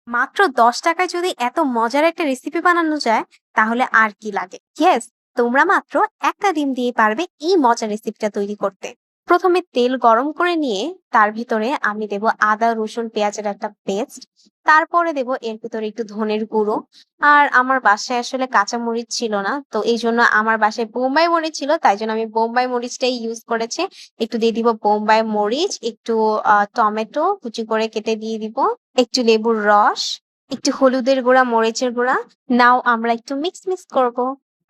মাত্র ১০ টাকায় যদি এত মজার একটা রেসিপি বানানো যায়, তাহলে আর কি লাগে? ইয়েস, তোমরা মাত্র একটা ডিম দিয়ে পারবে এই মজার রেসিপিটা তৈরি করতে। প্রথমে তেল গরম করে নিয়ে তার ভিতরে আমি দেব আদা, রসুন, পেঁয়াজের একটা পেস্ট। তারপরে দেব এর ভিতরে একটু ধনের গুঁড়ো। আর আমার বাসায় আসলে কাঁচা মরিচ ছিল না। তো এইজন্য আমার বাসায় বোম্বাই মরিচ ছিল। তাই জন্য আমি বোম্বাই মরিচটাই ইউজ করেছি। একটু দিয়ে দিব বোম্বাই মরিচ, একটু টমেটো কুচি করে কেটে দিয়ে দিব। একটু লেবুর রস, একটু হলুদের গুঁড়া, মরিচের গুঁড়া। নাও আমরা একটু মিক্স করব।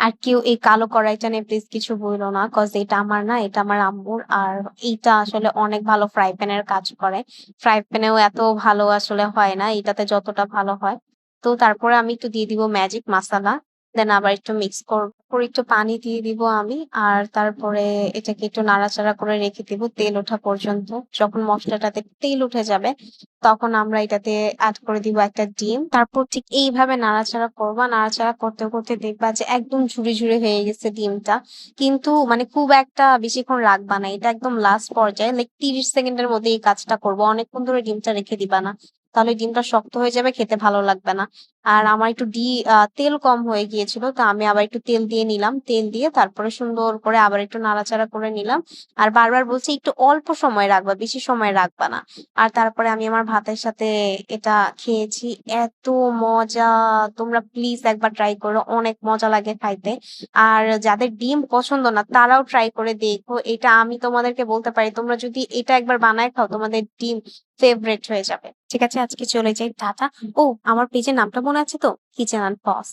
আর কেউ এই কালো কড়াইটা নিয়ে প্লিজ কিছু বইলো না। কজ এটা আমার না, এটা আমার আম্মুর। আর এইটা আসলে অনেক ভালো ফ্রাই প্যানের কাজ করে। ফ্রাই প্যানেও এত ভালো আসলে হয় না, এটাতে যতটা ভালো হয়। তো তারপরে আমি একটু দিয়ে দিব ম্যাজিক মাসালা। দেন আবার একটু মিক্স করব। পরে একটু পানি দিয়ে দিব আমি। আর তারপরে এটাকে একটু নাড়াচাড়া করে রেখে দিব তেল ওঠা পর্যন্ত। যখন মসলাটাতে তেল উঠে যাবে, তখন আমরা এটাতে এড করে দিব একটা ডিম। তারপর ঠিক এইভাবে নাড়াচাড়া করবা। নাড়াচাড়া করতে দেখবা যে একদম ঝুরি হয়ে গেছে ডিমটা। কিন্তু মানে খুব একটা বেশিক্ষণ রাখবা না। এটা একদম লাস্ট পর্যায়ে লাইক ৩০ সেকেন্ডের মধ্যে এই কাজটা করবো। অনেকক্ষণ ধরে ডিমটা রেখে দিবা না। তাহলে ডিমটা শক্ত হয়ে যাবে, খেতে ভালো লাগবে না। আর আমার একটু তেল কম হয়ে গিয়েছিল। তো আমি আবার একটু তেল দিয়ে নিলাম। তেল দিয়ে তারপরে সুন্দর করে আবার একটু নাড়াচাড়া করে নিলাম। আর বারবার বলছি একটু অল্প সময় রাখবা, বেশি সময় রাখবা না। আর তারপরে আমি আমার ভাতের সাথে এটা খেয়েছি। এত মজা! তোমরা প্লিজ একবার ট্রাই করো। অনেক মজা লাগে খাইতে। আর যাদের ডিম পছন্দ না তারাও ট্রাই করে দেখো। এটা আমি তোমাদেরকে বলতে পারি, তোমরা যদি এটা একবার বানায় খাও তোমাদের ডিম ফেভারিট হয়ে যাবে। ঠিক আছে, আজকে চলে যাই। টাটা। ও, আমার পেজের নামটা মনে আছে তো? Kitchen and pause.